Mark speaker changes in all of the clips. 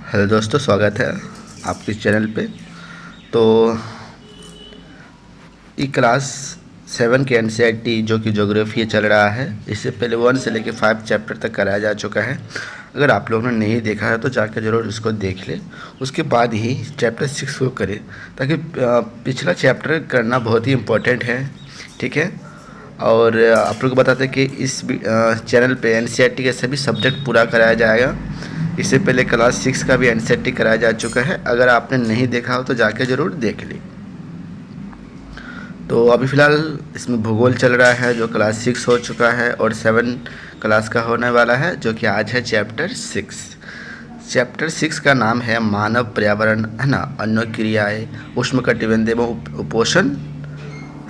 Speaker 1: Hello दोस्तों, स्वागत है आपके चैनल पे। तो ये क्लास 7 के एनसीईआरटी जो कि ज्योग्राफी चल रहा है, इससे पहले 1 से लेकर 5 चैप्टर तक कराया जा चुका है। अगर आप लोगों ने नहीं देखा है तो जाकर ज़रूर इसको देख लें, उसके बाद ही चैप्टर 6 को करें, ताकि पिछला चैप्टर करना बहुत ही इम्पोर्टेंट है। ठीक है। और आप लोग को बताते हैं कि इस चैनल पे एनसीईआरटी के सभी सब्जेक्ट पूरा कराया जाएगा। इससे पहले क्लास 6 का भी एनसीईआरटी कराया जा चुका है। अगर आपने नहीं देखा हो तो जाके ज़रूर देख ली। तो अभी फ़िलहाल इसमें भूगोल चल रहा है, जो क्लास 6 हो चुका है, और 7 क्लास का होने वाला है, जो कि आज है चैप्टर 6। चैप्टर 6 का नाम है मानव पर्यावरण, है ना, अन्य क्रियाएँ, उष्णकटिबंधीय उपोष्ण,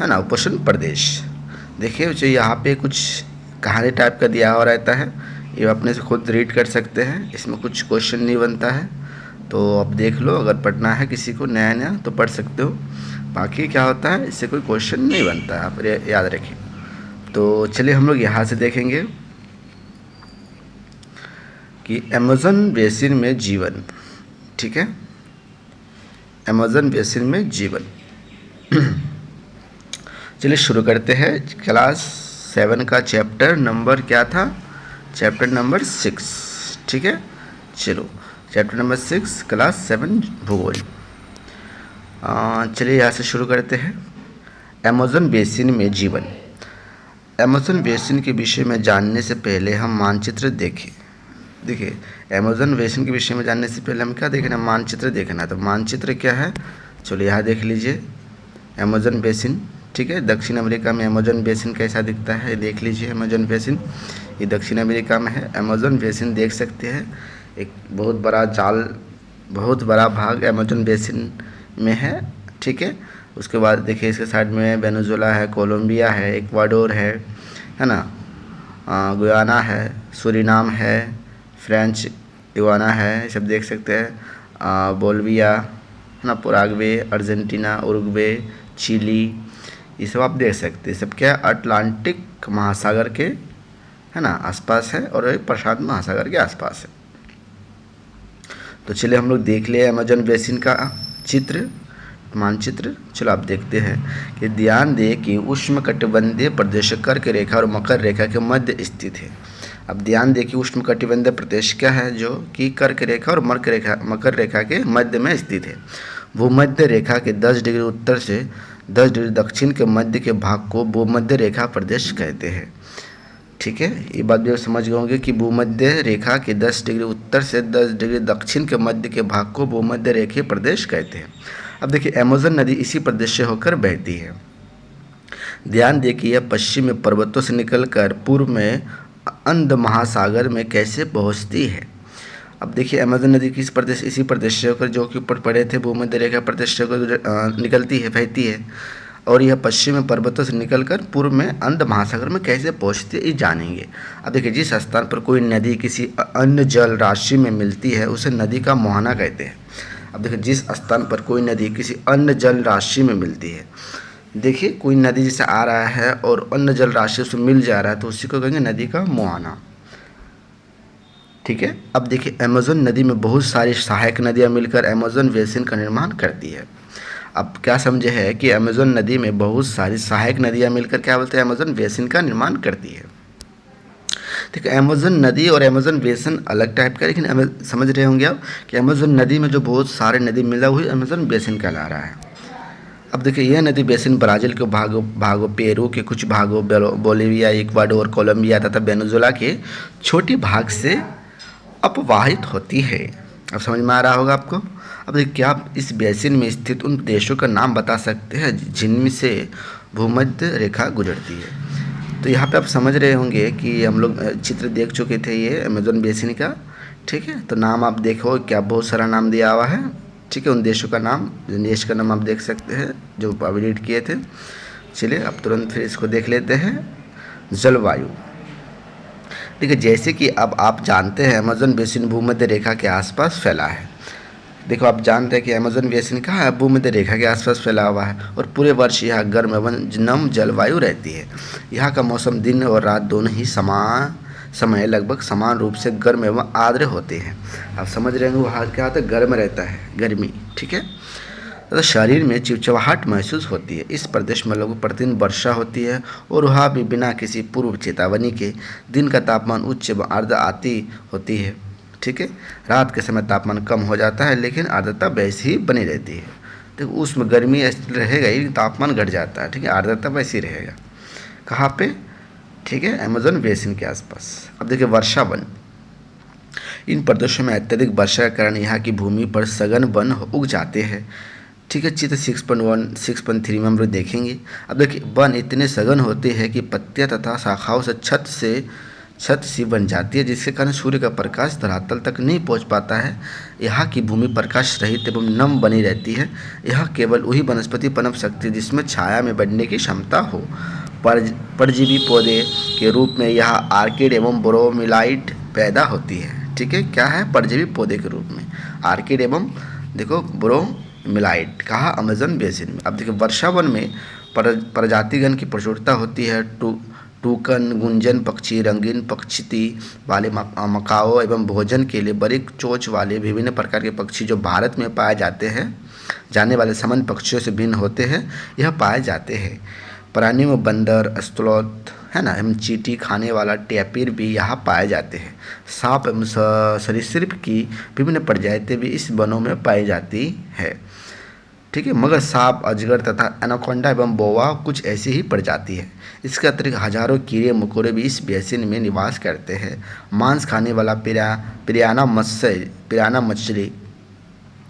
Speaker 1: है ना, उपोष्ण प्रदेश। देखिए जो यहाँ पे कुछ कहानी टाइप का दिया हुआ रहता है, ये अपने से खुद रीड कर सकते हैं। इसमें कुछ क्वेश्चन नहीं बनता है, तो अब देख लो। अगर पढ़ना है किसी को नया नया तो पढ़ सकते हो। बाकी क्या होता है, इससे कोई क्वेश्चन नहीं बनता है, आप याद रखिए। तो चलिए हम लोग यहाँ से देखेंगे कि अमेज़न बेसिन में जीवन। ठीक है, अमेज़न बेसिन में जीवन। चलिए शुरू करते हैं। क्लास 7 का चैप्टर नंबर क्या था? Chapter number 6। ठीक है, चलो चैप्टर नंबर 6 क्लास 7 भूगोल। चलिए यहाँ से शुरू करते हैं। अमेज़न बेसिन में जीवन। अमेज़न बेसिन के विषय में जानने से पहले हम मानचित्र देखें। देखिए, अमेज़न बेसिन के विषय में जानने से पहले हम क्या देखना? मानचित्र देखना। तो मानचित्र क्या है, चलो यहाँ देख लीजिए। अमेज़न बेसिन, ठीक है, दक्षिण अमेरिका में अमेज़न बेसिन कैसा दिखता है देख लीजिए। अमेज़न बेसिन ये दक्षिण अमेरिका में है। अमेज़न बेसिन देख सकते हैं, एक बहुत बड़ा जाल, बहुत बड़ा भाग अमेज़न बेसिन में है। ठीक है, उसके बाद देखिए इसके साइड में वेनेजुएला है, कोलंबिया है, इक्वाडोर है ना, गुयाना है, सूरीनाम है, फ्रेंच गुयाना है, ये सब देख सकते हैं। बोलिविया है ना, पराग्वे, अर्जेंटीना, उरुग्वे, चिली, ये सब आप देख सकते हैं। सब क्या है, अटलांटिक महासागर के, है ना, आसपास है, और प्रशांत महासागर के आसपास है। तो चलिए हम लोग देख ले अमेज़न बेसिन का चित्र, मानचित्र। चलो आप देखते हैं कि ध्यान दें कि उष्णकटिबंधीय प्रदेश कर्क रेखा और मकर रेखा के मध्य स्थित है। अब ध्यान दें कि उष्णकटिबंधीय प्रदेश क्या है, जो कि कर्क रेखा और मकर रेखा के मध्य में स्थित है। भूमध्य रेखा के 10 डिग्री उत्तर से 10 डिग्री दक्षिण के मध्य के भाग को भूमध्य रेखा प्रदेश कहते हैं। ठीक है, ये बात भी समझ गए होंगे कि भूमध्य रेखा के 10 डिग्री उत्तर से 10 डिग्री दक्षिण के मध्य के भाग को भूमध्य रेखीय प्रदेश कहते हैं। अब देखिए, अमेज़न नदी इसी प्रदेश से होकर बहती है। ध्यान दें कि यह पश्चिम में पर्वतों से निकलकर पूर्व में अंध महासागर में कैसे पहुंचती है। अब देखिए, अमेज़न नदी किस प्रदेश, इसी प्रदेश से होकर, जो कि ऊपर पड़े थे, भूमध्य रेखा प्रदेश से होकर निकलती है, बहती है, और यह पश्चिम में पर्वतों से निकलकर पूर्व में अंध महासागर में कैसे पहुंचती है, ये जानेंगे। अब देखिए, जिस स्थान पर कोई नदी किसी अन्य जल राशि में मिलती है उसे नदी का मुहाना कहते हैं। अब देखिए, जिस स्थान पर कोई नदी किसी अन्य जल राशि में मिलती है, देखिए कोई नदी जैसे आ रहा है और अन्य जल राशि से मिल जा रहा है, तो उसी को कहेंगे नदी का मुहाना। ठीक है। अब देखिए, अमेज़न नदी में बहुत सारी सहायक नदियाँ मिलकर अमेज़न बेसिन का निर्माण करती है। अब क्या समझे है कि अमेज़न नदी में बहुत सारी सहायक नदियाँ मिलकर क्या बोलते हैं, अमेज़न बेसिन का निर्माण करती है। ठीक है, अमेज़न नदी और अमेज़न बेसिन अलग टाइप का, लेकिन समझ रहे होंगे आप कि अमेज़न नदी में जो बहुत सारे नदी मिला हुई अमेज़न बेसिन कहला रहा है। अब देखिए, यह नदी बेसिन ब्राज़ील के भागों, पेरू के कुछ भागों, बोलिविया, इक्वाडोर, कोलंबिया तथा वेनेजुएला के छोटे भाग से अपवाहित होती है। अब समझ में आ रहा होगा आपको। अब देखिए, क्या आप इस बेसिन में स्थित उन देशों का नाम बता सकते हैं जिनमें से भूमध्य रेखा गुजरती है? तो यहाँ पे आप समझ रहे होंगे कि हम लोग चित्र देख चुके थे ये अमेज़न बेसिन का। ठीक है, तो नाम आप देखो, क्या बहुत सारा नाम दिया हुआ है। ठीक है, उन देशों का नाम, देश का नाम आप देख सकते हैं जो अभी रीड किए थे। चलिए अब तुरंत फिर इसको देख लेते हैं। जलवायु। देखिए, जैसे कि अब आप जानते हैं अमेज़न बेसिन भूमध्य रेखा के आसपास फैला है। देखो, आप जानते हैं कि अमेज़न बेसिन कहाँ है, भूमध्य रेखा के आसपास फैला हुआ है, और पूरे वर्ष यहाँ गर्म एवं नम जलवायु रहती है। यहाँ का मौसम दिन और रात दोनों ही समय लगभग समान रूप से गर्म एवं आर्द्र होते हैं। आप समझ रहे हैं वहाँ क्या होता है, गर्म रहता है, गर्मी, ठीक है। तो शरीर में चिपचिपाहट महसूस होती है। इस प्रदेश में लगभग प्रतिदिन वर्षा होती है और वहाँ भी बिना किसी पूर्व चेतावनी के दिन का तापमान उच्च व आर्द्र आती होती है, ठीक है। रात के समय तापमान कम हो जाता है लेकिन आर्द्रता वैसी ही बनी रहती है। देखो उसमें गर्मी ऐसी रहेगा ही, तापमान घट जाता है, ठीक है, आर्द्रता वैसी रहेगा। कहाँ पे, ठीक है, अमेज़न बेसिन के आसपास। अब देखिए वर्षा वन। इन प्रदेशों में अत्यधिक वर्षा के कारण यहाँ की भूमि पर सघन वन उग जाते हैं, ठीक है। चित्र 6.1 6.3 में हम लोग देखेंगे। अब देखिए वन इतने सघन होते हैं कि पत्तियां तथा शाखाओं से छत सी बन जाती है, जिसके कारण सूर्य का प्रकाश धरातल तक नहीं पहुंच पाता है। यहाँ की भूमि प्रकाश रहित एवं नम बनी रहती है। यहाँ केवल वही वनस्पति पनप सकती है जिसमें छाया में बढ़ने की क्षमता हो। परजीवी पौधे के रूप में यहाँ आर्किड एवं ब्रोमीलाइट पैदा होती है, ठीक है। क्या है, परजीवी पौधे के रूप में आर्किड एवं देखो ब्रोमीलाइट, कहा अमेज़न बेसिन में। अब देखिए वर्षा वन में प्रजातिगण की प्रचुरता होती है। टूकन, गुंजन पक्षी, रंगीन पक्षी वाले मकाओ एवं भोजन के लिए बड़ी चोंच वाले विभिन्न प्रकार के पक्षी जो भारत में पाए जाने वाले सामान्य पक्षियों से भिन्न होते हैं, यह पाए जाते हैं। प्राणियों में बंदर, स्लोथ, है ना, एवं चींटी खाने वाला टैपिर भी यहाँ पाए जाते हैं। सांप एवं सरीसृप की विभिन्न प्रजातियाँ भी इस वनों में पाई जाती है, ठीक है। मगर सांप, अजगर तथा एनाकोंडा एवं बोआ कुछ ऐसी ही प्रजाति है। इसके अतिरिक्त हजारों कीड़े मकोड़े भी इस बेसिन में निवास करते हैं। मांस खाने वाला पिराना मछली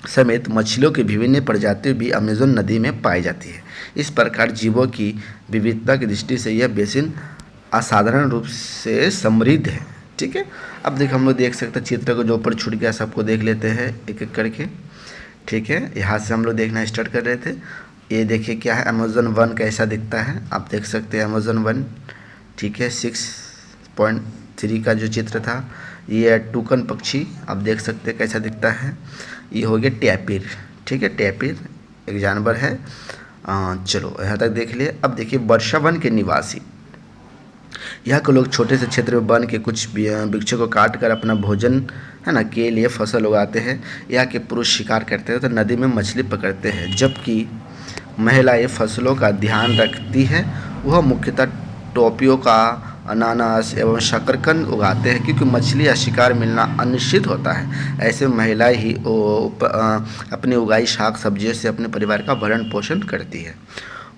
Speaker 1: समेत मछलियों की विभिन्न प्रजातियां भी अमेज़न नदी में पाई जाती है। इस प्रकार जीवों की विविधता की दृष्टि से यह बेसिन असाधारण रूप से समृद्ध है, ठीक है। अब देखो हम लोग देख सकते हैं चित्र को जो ऊपर छूट गया सबको देख लेते हैं एक एक करके, ठीक है। यहाँ से हम लोग देखना स्टार्ट कर रहे थे। ये देखिए क्या है, अमेज़न वन कैसा दिखता है, आप देख सकते हैं अमेज़न वन, ठीक है। 6.3 का जो चित्र था, ये टूकन पक्षी आप देख सकते हैं कैसा दिखता है। ये हो गया टैपिर, ठीक है, टैपिर एक जानवर है। चलो यहाँ तक देख लिए। अब देखिए वर्षा वन के निवासी। यहाँ के लोग छोटे से क्षेत्र में वन के कुछ वृक्षों को काट कर अपना भोजन, है ना, के लिए फसल उगाते हैं। यहाँ के पुरुष शिकार करते हैं तो नदी में मछली पकड़ते हैं, जबकि महिलाएं फसलों का ध्यान रखती है। वह मुख्यतः टोपियों का अनानास एवं शकरकंद उगाते हैं, क्योंकि मछली या शिकार मिलना अनिश्चित होता है। ऐसे में महिलाएं ही अपनी उगाई शाक सब्जियों से अपने परिवार का भरण पोषण करती है।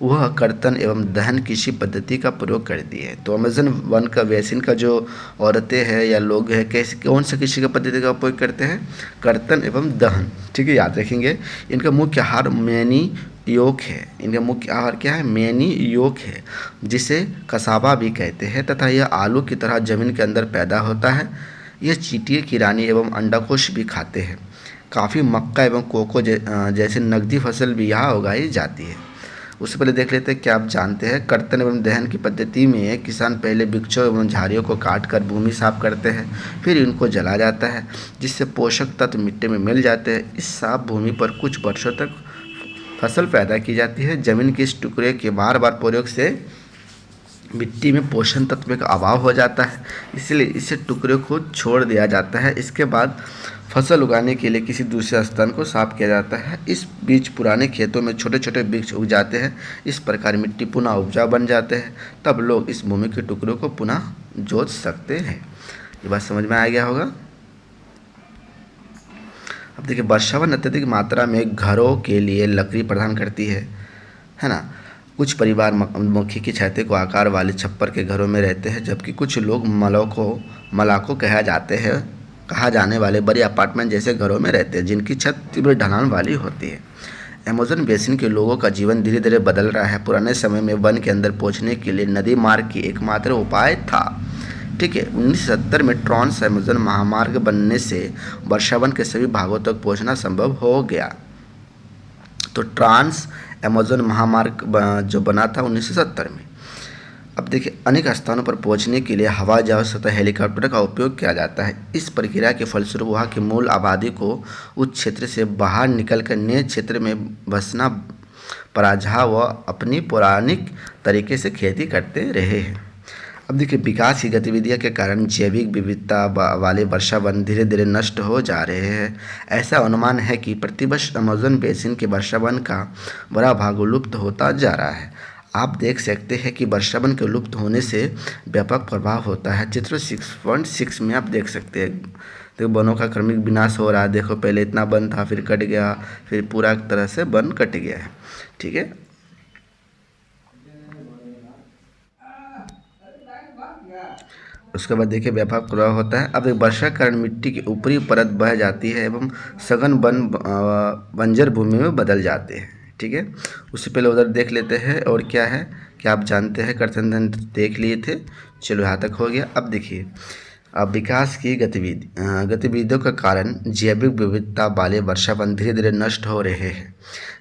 Speaker 1: वह कर्तन एवं दहन कृषि पद्धति का प्रयोग करती है। तो अमेज़न वन का बेसिन का जो औरतें हैं या लोग हैं, कैसे कौन सा कृषि का पद्धति का उपयोग करते हैं, कर्तन एवं दहन, ठीक है, याद रखेंगे। इनका मुख्य आहार मैनी योग है। इनका मुख्य आहार क्या है, मैनी योग है, जिसे कसावा भी कहते हैं, तथा यह आलू की तरह जमीन के अंदर पैदा होता है। यह चींटियों की रानी एवं अंडाकोश भी खाते हैं। काफ़ी मक्का एवं कोको जैसे नकदी फसल भी यहाँ उगाई जाती है। उससे पहले देख लेते हैं क्या आप जानते हैं, कर्तन एवं दहन की पद्धति में किसान पहले वृक्षों एवं झाड़ियों को काट कर भूमि साफ करते हैं, फिर इनको जला जाता है, जिससे पोषक तत्व मिट्टी में मिल जाते हैं। इस साफ भूमि पर कुछ वर्षों तक फसल पैदा की जाती है। जमीन के इस टुकड़े के बार बार प्रयोग से मिट्टी में पोषण तत्व का अभाव हो जाता है, इसलिए इसे टुकड़े को छोड़ दिया जाता है। इसके बाद फसल उगाने के लिए किसी दूसरे स्थान को साफ किया जाता है। इस बीच पुराने खेतों में छोटे छोटे वृक्ष उग जाते हैं। इस प्रकार मिट्टी पुनः उपजाऊ बन जाते हैं। तब लोग इस भूमि के टुकड़ों को पुनः जोत सकते हैं। ये बात समझ में आ गया होगा। अब देखिए वर्षा वन अत्यधिक मात्रा में घरों के लिए लकड़ी प्रदान करती है ना। कुछ परिवार मधुमक्खी की छत्ते को आकार वाले छप्पर के घरों में रहते हैं, जबकि कुछ लोग मलाको कहा जाने वाले बड़े अपार्टमेंट जैसे घरों में रहते हैं, जिनकी छत तीव्र ढलान वाली होती है। अमेज़न बेसिन के लोगों का जीवन धीरे धीरे बदल रहा है। पुराने समय में वन के अंदर पहुंचने के लिए नदी मार्ग की एकमात्र उपाय था, ठीक है। 1970 में ट्रांस अमेज़न महामार्ग बनने से वर्षा वन के सभी भागों तक पहुंचना संभव हो गया। तो ट्रांस अमेज़न महामार्ग जो बना था 1970 में। अब देखिए अनेक स्थानों पर पहुंचने के लिए हवाई जहाज तथा हेलीकॉप्टर का उपयोग किया जाता है। इस प्रक्रिया के फलस्वरूप वहाँ की मूल आबादी को उस क्षेत्र से बाहर निकलकर नए क्षेत्र में बसना पड़ा, जहाँ वह अपनी पौराणिक तरीके से खेती करते रहे हैं। अब देखिए, विकास की गतिविधियों के कारण जैविक विविधता वाले वर्षा वन धीरे धीरे नष्ट हो जा रहे हैं। ऐसा अनुमान है कि प्रतिवर्ष अमेज़न बेसिन के वर्षा वन का बड़ा भाग लुप्त होता जा रहा है। आप देख सकते हैं कि वर्षा वन के लुप्त होने से व्यापक प्रभाव होता है। चित्र 6.6 में आप देख सकते हैं, देखो वनों का क्रमिक विनाश हो रहा है। देखो पहले इतना वन था, फिर कट गया, फिर पूरा तरह से वन कट गया है। ठीक है, उसके बाद देखिए व्यापक प्रभाव होता है। अब वर्षा के कारण मिट्टी की ऊपरी परत बह जाती है एवं सघन वन बंजर भूमि में बदल जाते हैं। ठीक है, उससे पहले उधर देख लेते हैं और क्या है, क्या आप जानते हैं कर्तन तंत्र देख लिए थे। चलो यहाँ तक हो गया। अब देखिए, अब विकास की गतिविधियों के कारण जैविक विविधता वाले वर्षा वन धीरे धीरे नष्ट हो रहे हैं।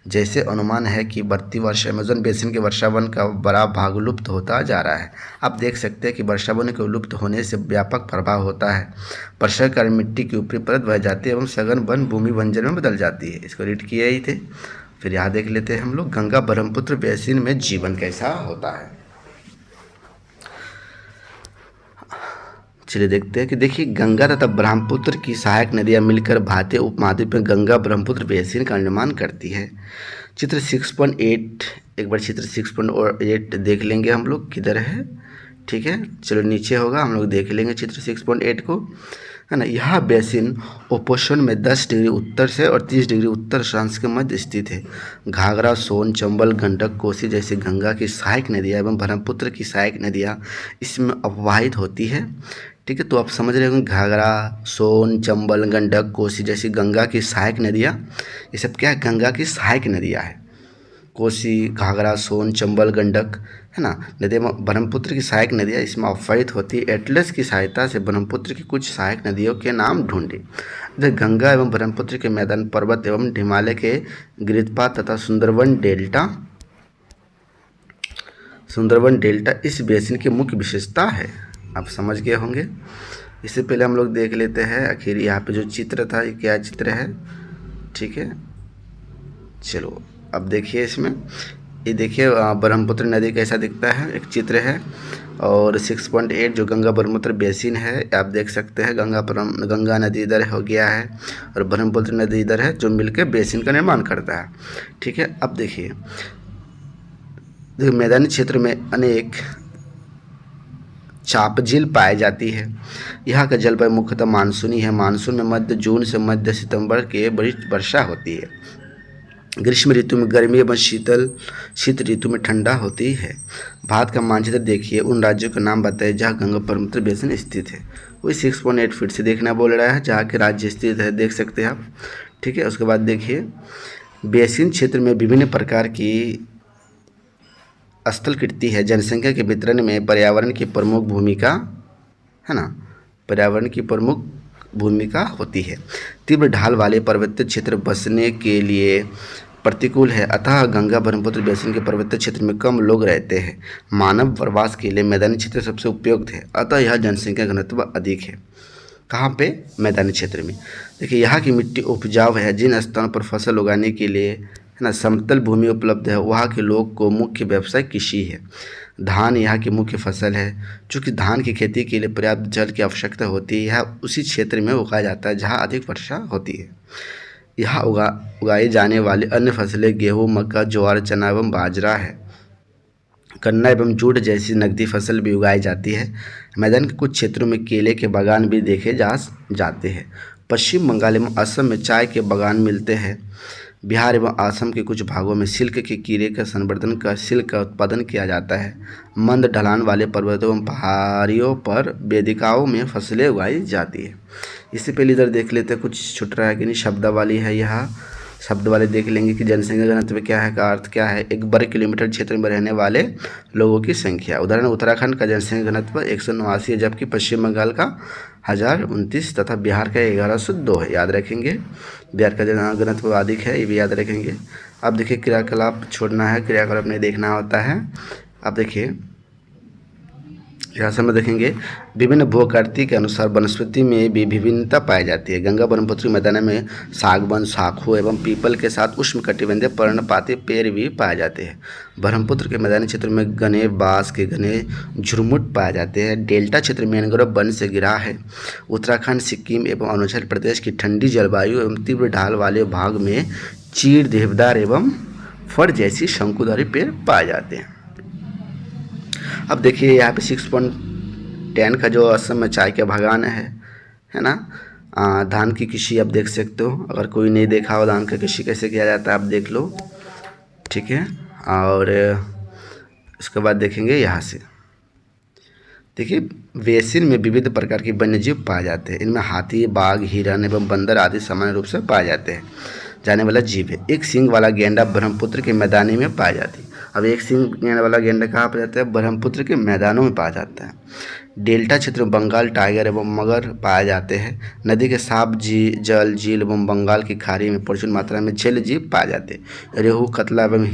Speaker 1: जैसे अनुमान है कि बढ़ती वर्षा अमेज़न बेसिन के वर्षा वन का बड़ा भाग लुप्त होता जा रहा है। आप देख सकते हैं कि वर्षा वन के लुप्त होने से व्यापक प्रभाव होता है। वर्षा के कारण मिट्टी की ऊपरी परत बह जाती है एवं सघन वन भूमि बंजर में बदल जाती है। इसको रीड किए ही थे। फिर यहाँ देख लेते हैं हम लोग, गंगा ब्रह्मपुत्र बेसिन में जीवन कैसा होता है। चलिए देखते हैं कि देखिए, गंगा तथा ब्रह्मपुत्र की सहायक नदियां मिलकर भारतीय उपमहाद्वीप में गंगा ब्रह्मपुत्र बेसिन का निर्माण करती है। चित्र 6.8, एक बार चित्र 6.8 देख लेंगे हम लोग किधर है। ठीक है, चलो नीचे होगा, हम लोग देख लेंगे चित्र 6.8 को, है ना। यह बेसिन ओपोषण में 10 डिग्री उत्तर से और 30 डिग्री उत्तर अक्षांश के मध्य स्थित है। घाघरा, सोन, चंबल, गंडक, कोसी जैसी गंगा की सहायक नदियाँ एवं ब्रह्मपुत्र की सहायक नदियाँ इसमें अववाहित होती है। ठीक है, तो आप समझ रहे होंगे, घाघरा, सोन, चंबल, गंडक, कोसी जैसी गंगा की सहायक नदियाँ, ये सब क्या है, गंगा की सहायक नदियाँ है। कोसी, घाघरा, सोन, चंबल, गंडक, है ना, नदियाँ ब्रह्मपुत्र की सहायक नदियाँ इसमें अववाहित होती है। एटलस की सहायता से ब्रह्मपुत्र की कुछ सहायक नदियों के नाम ढूंढे। इधर गंगा एवं ब्रह्मपुत्र के मैदान, पर्वत एवं हिमालय के गिरिपात तथा सुंदरवन डेल्टा इस बेसिन की मुख्य विशेषता है। आप समझ गए होंगे। इससे पहले हम लोग देख लेते हैं आखिर यहाँ पे जो चित्र था ये क्या चित्र है। ठीक है, चलो अब देखिए, इसमें ये देखिए ब्रह्मपुत्र नदी कैसा दिखता है, एक चित्र है। और 6.8 जो गंगा ब्रह्मपुत्र बेसिन है, आप देख सकते हैं गंगा नदी इधर हो गया है और ब्रह्मपुत्र नदी इधर है, जो मिलकर बेसिन का निर्माण करता है। ठीक है, अब देखिए मैदानी क्षेत्र में अनेक चाप झील पाई जाती है। यहाँ का जलवायु मुख्यतः मानसूनी है। मानसून में मध्य जून से मध्य सितंबर के बड़ी वर्षा होती है। ग्रीष्म ऋतु में गर्मी एवं शीत ऋतु में ठंडा होती है। भारत का मानचित्र देखिए, उन राज्यों का नाम बताइए जहाँ गंगा ब्रह्मपुत्र बेसिन स्थित है। वही 6.8 फीट से देखना बोल रहा है जहाँ के राज्य स्थित है, देख सकते हैं आप। ठीक है, उसके बाद देखिए, बेसिन क्षेत्र में विभिन्न प्रकार की स्थलकृति है। जनसंख्या के वितरण में पर्यावरण की प्रमुख भूमिका, है ना, पर्यावरण की प्रमुख भूमिका होती है। तीव्र ढाल वाले पर्वतीय क्षेत्र बसने के लिए प्रतिकूल है, अतः गंगा ब्रह्मपुत्र बेसिन के पर्वतीय क्षेत्र में कम लोग रहते हैं। मानव प्रवास के लिए मैदानी क्षेत्र सबसे उपयुक्त है, अतः यह जनसंख्या घनत्व अधिक है। कहाँ पे, मैदानी क्षेत्र में। देखिए, यहाँ की मिट्टी उपजाऊ है। जिन स्थानों पर फसल उगाने के लिए, है ना, समतल भूमि उपलब्ध है, वहाँ के लोग को मुख्य व्यवसाय कृषि है। धान यहाँ की मुख्य फसल है। चूँकि धान की खेती के लिए पर्याप्त जल की आवश्यकता होती है, यह उसी क्षेत्र में उगाया जाता है जहाँ अधिक वर्षा होती है। यहाँ उगाई जाने वाली अन्य फसलें गेहूँ, मक्का, ज्वार, चना एवं बाजरा है। गन्ना एवं जूट जैसी नकदी फसल भी उगाई जाती है। मैदान के कुछ क्षेत्रों में केले के बागान भी देखे जाते हैं। पश्चिम बंगाल एवं असम में चाय के बागान मिलते हैं। बिहार एवं असम के कुछ भागों में सिल्क के कीड़े का संवर्धन कर सिल्क का उत्पादन किया जाता है। मंद ढलान वाले पर्वतों एवं पहाड़ियों पर वेदिकाओं में फसलें उगाई जाती है। इससे पहले इधर देख लेते हैं, कुछ छुट रहा है कि नहीं, शब्दावली है। यहाँ शब्द वाले देख लेंगे कि जनसंख्या घनत्व क्या है, का अर्थ क्या है, एक वर्ग किलोमीटर क्षेत्र में रहने वाले लोगों की संख्या। उदाहरण, उत्तराखंड का जनसंख्या घनत्व 189 है, जबकि पश्चिम बंगाल का 1029 तथा बिहार का 1102 है। याद रखेंगे, बिहार का घनत्व अधिक है, ये भी याद रखेंगे। अब देखिए, क्रियाकलाप छोड़ना है, क्रियाकलाप नहीं देखना होता है। अब देखिए, यहाँ से हम देखेंगे विभिन्न भूआकृति के अनुसार वनस्पति में भी विभिन्नता पाई जाती है। गंगा ब्रह्मपुत्र मैदान में सागवन, शाखू एवं पीपल के साथ उष्णकटिबंधीय पर्णपाती पेड़ भी पाए जाते हैं। ब्रह्मपुत्र के मैदानी क्षेत्र में घने बांस के घने झुरमुट पाए जाते हैं। डेल्टा क्षेत्र मैंग्रोव वन से घिरा है। उत्तराखंड, सिक्किम एवं अरुणाचल प्रदेश की ठंडी जलवायु एवं तीव्र ढाल वाले भाग में चीड़, देवदार एवं फर जैसी शंकुधारी पेड़ पाए जाते हैं। अब देखिए यहाँ पे 6.10 का जो असम में चाय के बागान है ना। धान की कृषि आप देख सकते हो। अगर कोई नहीं देखा हो धान की कृषि कैसे किया जाता है आप देख लो, ठीक है। और इसके बाद देखेंगे यहाँ से, देखिए बेसिन में विविध प्रकार के वन्यजीव पाए जाते हैं। इनमें हाथी, बाघ, हिरन एवं बंदर आदि सामान्य रूप से पाए जाते हैं जाने वाला जीव है। एक सींग वाला गेंडा ब्रह्मपुत्र के मैदानी में पाया जाती है। अब एक सींग वाला गेंडा कहाँ पाया जाता है? ब्रह्मपुत्र के मैदानों में पाया जाता है। डेल्टा क्षेत्र में बंगाल टाइगर एवं मगर पाए जाते हैं। नदी के सांप, जल, झील एवं बंगाल की खाड़ी में प्रचुर मात्रा में जल जीव पाए जाते हैं। रेहू, कतला एवं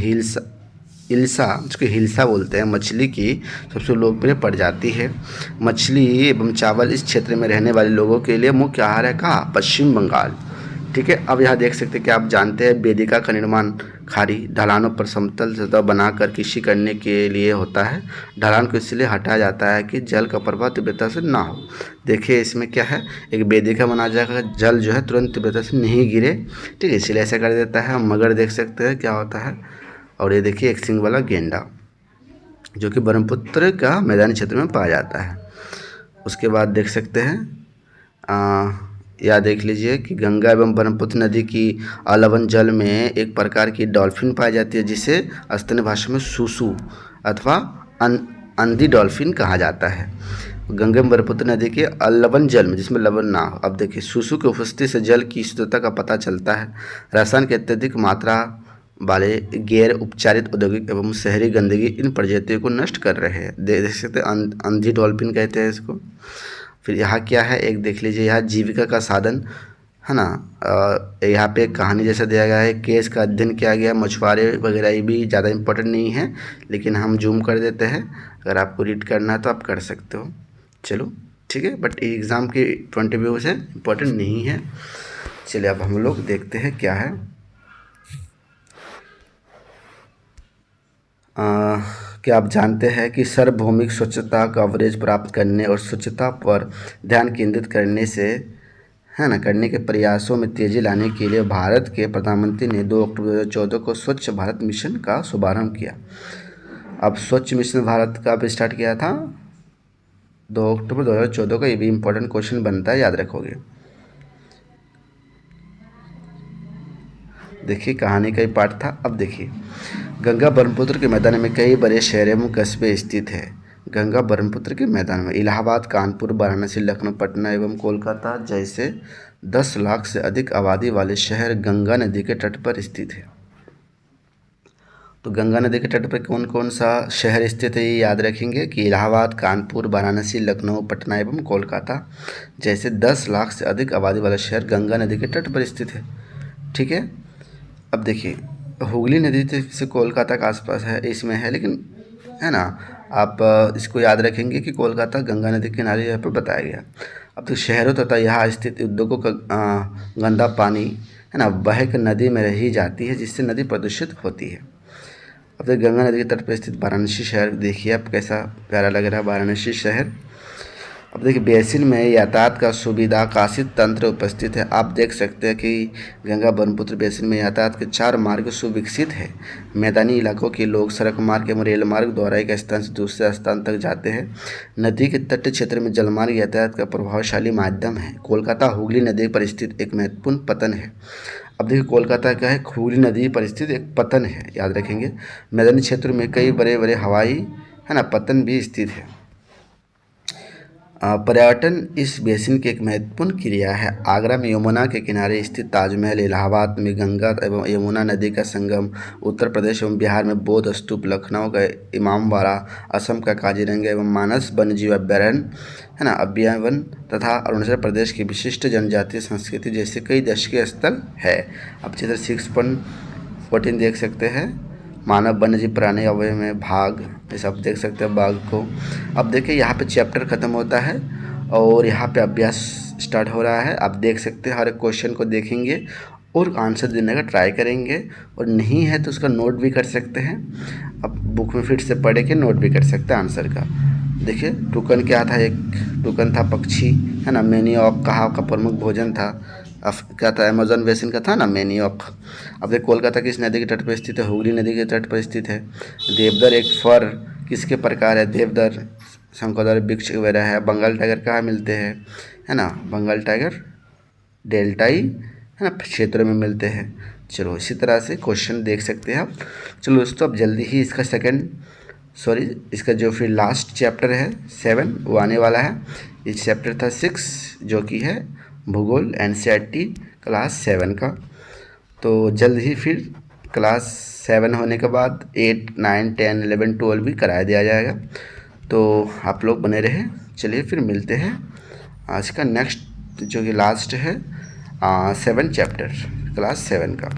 Speaker 1: इल्सा, जिसको हिल्सा बोलते हैं, मछली की सबसे लोकप्रिय प्रजाति है। मछली एवं चावल इस क्षेत्र में रहने वाले लोगों के लिए मुख्य आहार है। कहाँ? पश्चिम बंगाल, ठीक है। अब यहाँ देख सकते हैं कि आप जानते हैं वेदिका का निर्माण खाड़ी ढलानों पर समतल सतह बनाकर कृषि करने के लिए होता है। ढलान को इसलिए हटाया जाता है कि जल का प्रवाह तीव्रता से ना हो। देखिए इसमें क्या है, एक वेदिका बना जाएगा, जल जो है तुरंत तीव्रता से नहीं गिरे, ठीक है, इसलिए ऐसा कर देता है। मगर देख सकते हैं क्या होता है। और ये देखिए एक सींग वाला गेंडा जो कि ब्रह्मपुत्र का मैदानी क्षेत्र में पाया जाता है। उसके बाद देख सकते हैं या देख लीजिए कि गंगा एवं ब्रह्मपुत्र नदी की अलवन जल में एक प्रकार की डॉल्फिन पाई जाती है जिसे स्थानीय भाषा में सुसु अथवा अंधी डॉल्फिन कहा जाता है। गंगा एवं ब्रह्मपुत्र नदी के अलवन जल में जिसमें लवण ना हो। अब देखिए सुसु की उपस्थिति से जल की शुद्धता का पता चलता है। रसायन की अत्यधिक मात्रा वाले गैर उपचारित औद्योगिक एवं शहरी गंदगी इन प्रजातियों को नष्ट कर रहे हैं। देख सकते अंधी डॉल्फिन कहते हैं इसको। फिर यहाँ क्या है, एक देख लीजिए, यहाँ जीविका का साधन है ना। यहाँ पे कहानी जैसा दिया गया है, केस का अध्ययन किया गया। मछुआरे वगैरह ये भी ज़्यादा इम्पोर्टेंट नहीं है, लेकिन हम जूम कर देते हैं। अगर आपको रीड करना है तो आप कर सकते हो, चलो ठीक है। बट एग्ज़ाम के पॉइंट ऑफ व्यू से इम्पोर्टेंट नहीं है। चलिए अब हम लोग देखते हैं क्या है। क्या आप जानते हैं कि सार्वभौमिक स्वच्छता कवरेज प्राप्त करने और स्वच्छता पर ध्यान केंद्रित करने से है ना करने के प्रयासों में तेज़ी लाने के लिए भारत के प्रधानमंत्री ने 2 अक्टूबर 2014 को स्वच्छ भारत मिशन का शुभारंभ किया। अब स्वच्छ मिशन भारत का भी स्टार्ट किया था 2 अक्टूबर 2014 को। ये भी इम्पोर्टेंट क्वेश्चन बनता है, याद रखोगे। देखिए कहानी का ही पार्ट था। अब देखिए गंगा ब्रह्मपुत्र के मैदान में कई बड़े शहर एवं कस्बे स्थित है। गंगा ब्रह्मपुत्र के मैदान में इलाहाबाद, कानपुर, वाराणसी, लखनऊ, पटना एवं कोलकाता जैसे 10 लाख से अधिक आबादी वाले शहर गंगा नदी के तट पर स्थित है। तो गंगा नदी के तट पर कौन कौन सा शहर स्थित है ये याद रखेंगे कि इलाहाबाद, कानपुर, वाराणसी, लखनऊ, पटना एवं कोलकाता जैसे 10 लाख से अधिक आबादी वाला शहर गंगा नदी के तट पर स्थित है, ठीक है। अब देखिए हुगली नदी से कोलकाता के आसपास है, इसमें है, लेकिन है ना आप इसको याद रखेंगे कि कोलकाता गंगा नदी के किनारे यहाँ पर बताया गया। अब तो शहरों तथा यहाँ स्थित उद्योगों का गंदा पानी है ना बह कर नदी में रही जाती है, जिससे नदी प्रदूषित होती है। अब तो गंगा नदी के तट पर स्थित वाराणसी शहर देखिए आप कैसा प्यारा लग रहा है वाराणसी शहर। अब देखिए बेसिन में यातायात का सुविधा कासित तंत्र उपस्थित है। आप देख सकते हैं कि गंगा ब्रह्मपुत्र बेसिन में यातायात के 4 मार्ग सुविकसित है। मैदानी इलाकों के लोग सड़क मार्ग एवं रेल मार्ग द्वारा एक स्थान से दूसरे स्थान तक जाते हैं। नदी के तट क्षेत्र में जलमार्ग यातायात का प्रभावशाली माध्यम है। कोलकाता हुगली नदी पर स्थित एक महत्वपूर्ण पतन है। अब देखिए कोलकाता क्या है, हुगली नदी पर स्थित एक पतन है, याद रखेंगे। मैदानी क्षेत्र में कई बड़े बड़े हवाई है ना पतन भी स्थित है। पर्यटन इस बेसिन की एक महत्वपूर्ण क्रिया है। आगरा में यमुना के किनारे स्थित ताजमहल, इलाहाबाद में गंगा एवं यमुना नदी का संगम, उत्तर प्रदेश एवं बिहार में बौद्ध स्तूप, लखनऊ का इमामबाड़ा, असम का काजीरंगा एवं मानस वन्यजीव अभ्यारण्य है ना अभ्यावन तथा अरुणाचल प्रदेश की विशिष्ट जनजातीय संस्कृति जैसे कई दर्शनीय स्थल है। अब चित्र 6.14 देख सकते हैं। मानव वन्यजीव प्राणी अवयव में भाग, ये सब देख सकते हैं भाग को। अब देखिए यहाँ पे चैप्टर ख़त्म होता है और यहाँ पे अभ्यास स्टार्ट हो रहा है। आप देख सकते हैं हर एक क्वेश्चन को देखेंगे और आंसर देने का ट्राई करेंगे, और नहीं है तो उसका नोट भी कर सकते हैं। अब बुक में फिर से पढ़ के नोट भी कर सकते हैं आंसर का। देखिए टुकन क्या था, एक टुकन था पक्षी, है ना। मैनिऑक कहाँ का प्रमुख भोजन था, क्या था, अमेज़न बेसिन का था ना मैनिऑक। अब देखिए कोलकाता किस नदी के तट पर स्थित है, हुगली नदी के तट पर स्थित है। देवदार एक फर किसके प्रकार है, देवदार, शंकुधारी वृक्ष वगैरह है। बंगाल टाइगर कहाँ मिलते हैं, है ना, बंगाल टाइगर डेल्टाई, है ना, क्षेत्रों में मिलते हैं। चलो इसी तरह से क्वेश्चन देख सकते हैं आप। चलो दोस्तों अब जल्दी ही इसका जो फिर लास्ट चैप्टर है 7 वो आने वाला है। ये चैप्टर था 6 जो कि है भूगोल NCERT क्लास 7 का। तो जल्द ही फिर क्लास 7 होने के बाद 8, 9, 10, 11, 12 भी करा दिया जाएगा। तो आप लोग बने रहे। चलिए फिर मिलते हैं आज का नेक्स्ट जो कि लास्ट है 7 चैप्टर क्लास 7 का।